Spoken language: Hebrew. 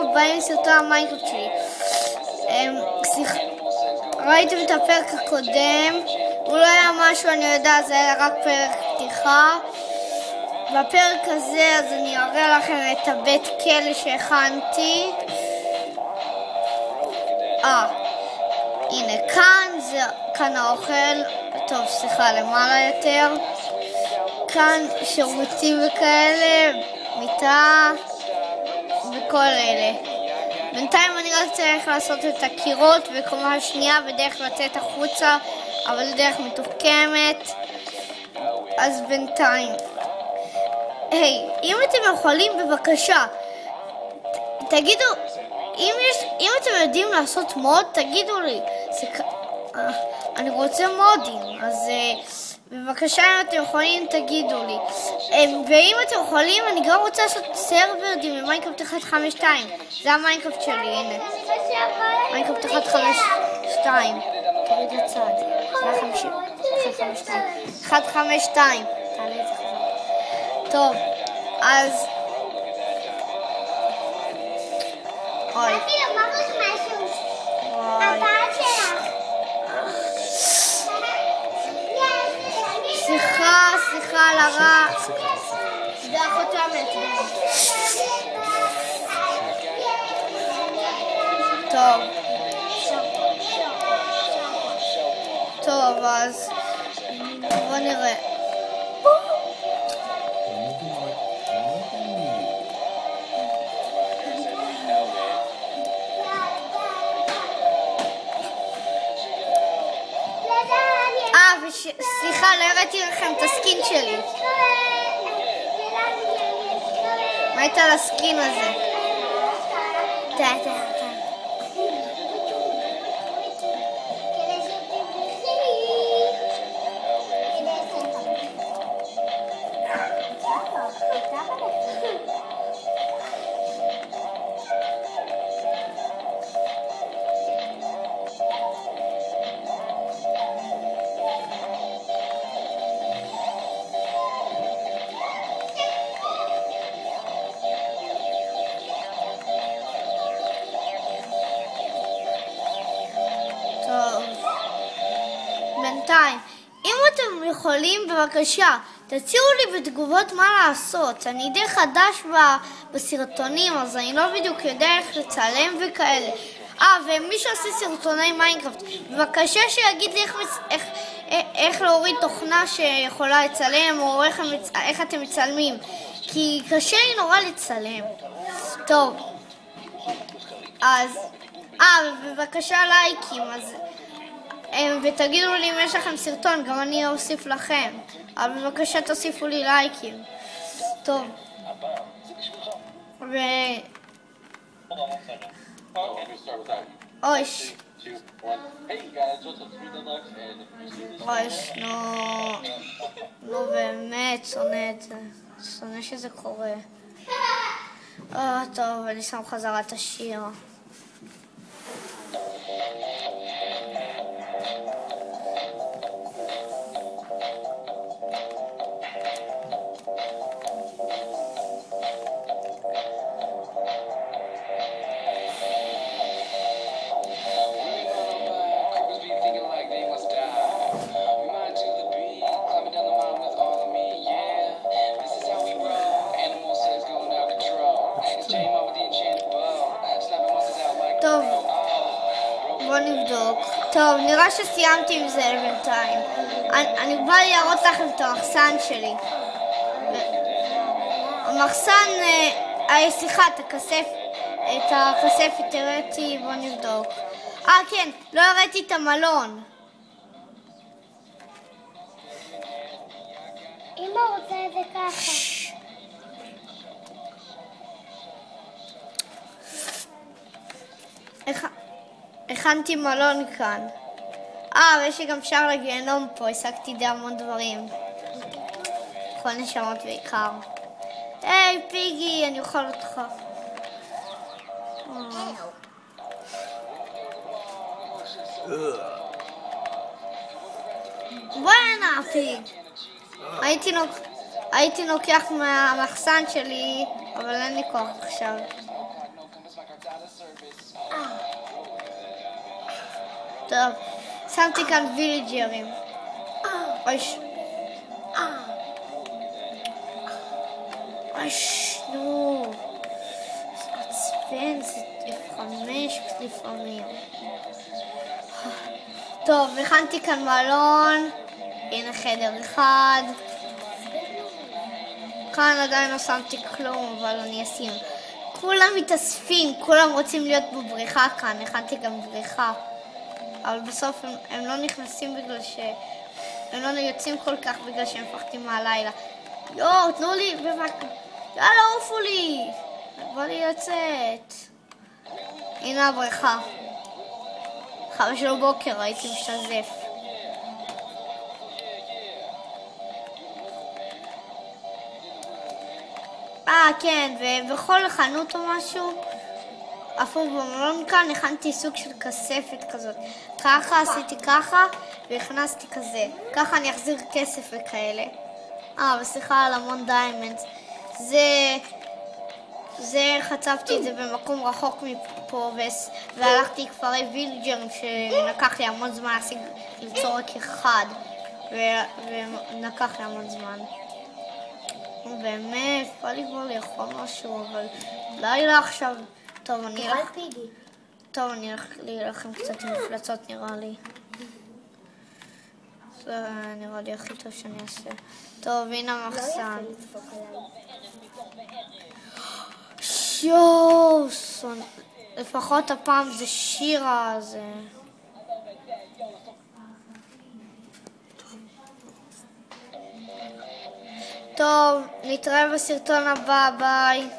הבאים לסרטון המיינקראפט שלי. ראיתם את הפרק הקודם, הוא לא היה משהו, אני יודע, זה היה רק פרק פתיחה. בפרק הזה אז אני אראה לכם את הבית כלא שהכנתי. הנה כאן האוכל, טוב סליחה למעלה יותר, כאן שירותים וכאלה, מיטה וכל אלה. בינתיים אני רק צריך לעשות את הקירות בקומה השנייה ודרך לצאת החוצה, אבל דרך מתוחכמת. אז בינתיים אם אתם יכולים בבקשה תגידו, אם אתם יודעים לעשות מוד תגידו לי, אני רוצה מודים, אז בבקשה אם אתם יכולים תגידו לי. ואם אתם יכולים אני גם רוצה לעשות סרבר במיינקראפט 152, זה המיינקראפט שלי, הנה מיינקראפט 152, תוריד לצד, זה 152, תעלה את זה חזרה. טוב, אז אוי סליחה על הרע, זה אחותי המתנה. טוב, אז בוא נראה. סליחה, לא הראיתי לכם את הסקין שלי. מה הייתה לסקין הזה? בינתיים, אם אתם יכולים בבקשה תציעו לי בתגובות מה לעשות. אני די חדש בסרטונים, אז אני לא בדיוק יודע איך לצלם וכאלה. ומי שעושה סרטוני מיינקראפט בבקשה שיגיד לי איך להוריד תוכנה שיכולה לצלם, או איך אתם מצלמים, כי קשה לי נורא לצלם. טוב, אז בבקשה לייקים, אז ותגידו לי אם יש לכם סרטון, גם אני אוסיף לכם, אבל בבקשה תוסיפו לי לייקים. טוב, אויש, נו באמת, שונא את זה, שונא שזה קורה. טוב, אני שם חזרה את השיר. טוב, בוא נבדוק. טוב, נראה שסיימתי עם זה בינתיים. אני בא להראות לכם את המחסן שלי. המחסן, סליחה, את הכספת הראיתי, בוא נבדוק. כן, לא הראיתי את המלון. אמא רוצה את זה ככה. הכנתי מלון כאן. ויש לי גם שער לגיהנום פה, השגתי די המון דברים. כל נשמות בעיקר. היי פיגי, אני אוכל אותך. בוא הנה פיג. הייתי לוקח מהמחסן שלי, אבל אין לי כוח עכשיו. טוב, שמתי כאן וילג'רים. אוי, נו. זה עצבן, זה F5 לפעמים. טוב, הכנתי כאן מלון. הנה חדר אחד. כאן עדיין לא שמתי כלום, אבל אני אשים. כולם מתאספים, כולם רוצים להיות בבריכה כאן. הכנתי גם בריכה. אבל בסוף הם לא נכנסים בגלל הם לא יוצאים כל כך בגלל שהם מפחדים מהלילה. יואו, תנו לי בבקשה. יאללה, עופו לי. בוא לי לצאת. הנה הבריכה. 5 בבוקר הייתי משתזף. כן, ובכל חנות או משהו, אפילו במלון כאן הכנתי סוג של כספת כזאת. ככה עשיתי ככה והכנסתי כזה. ככה אני אחזיר כסף וכאלה. וסליחה על המון דיימנדס. זה חצבתי את זה במקום רחוק מפה והלכתי כפרי וילג'רים שלקח לי המון זמן ליצור רק אחד ולקח לי המון זמן. באמת, בא לי כבר לאכול משהו, אבל לילה עכשיו. טוב, אני הולך להילחם קצת עם מפלצות נראה לי. זה נראה לי הכי טוב שאני אעשה. טוב, הנה המחסן. יוס, לפחות הפעם זה שירה הזה. טוב, נתראה בסרטון הבא, ביי.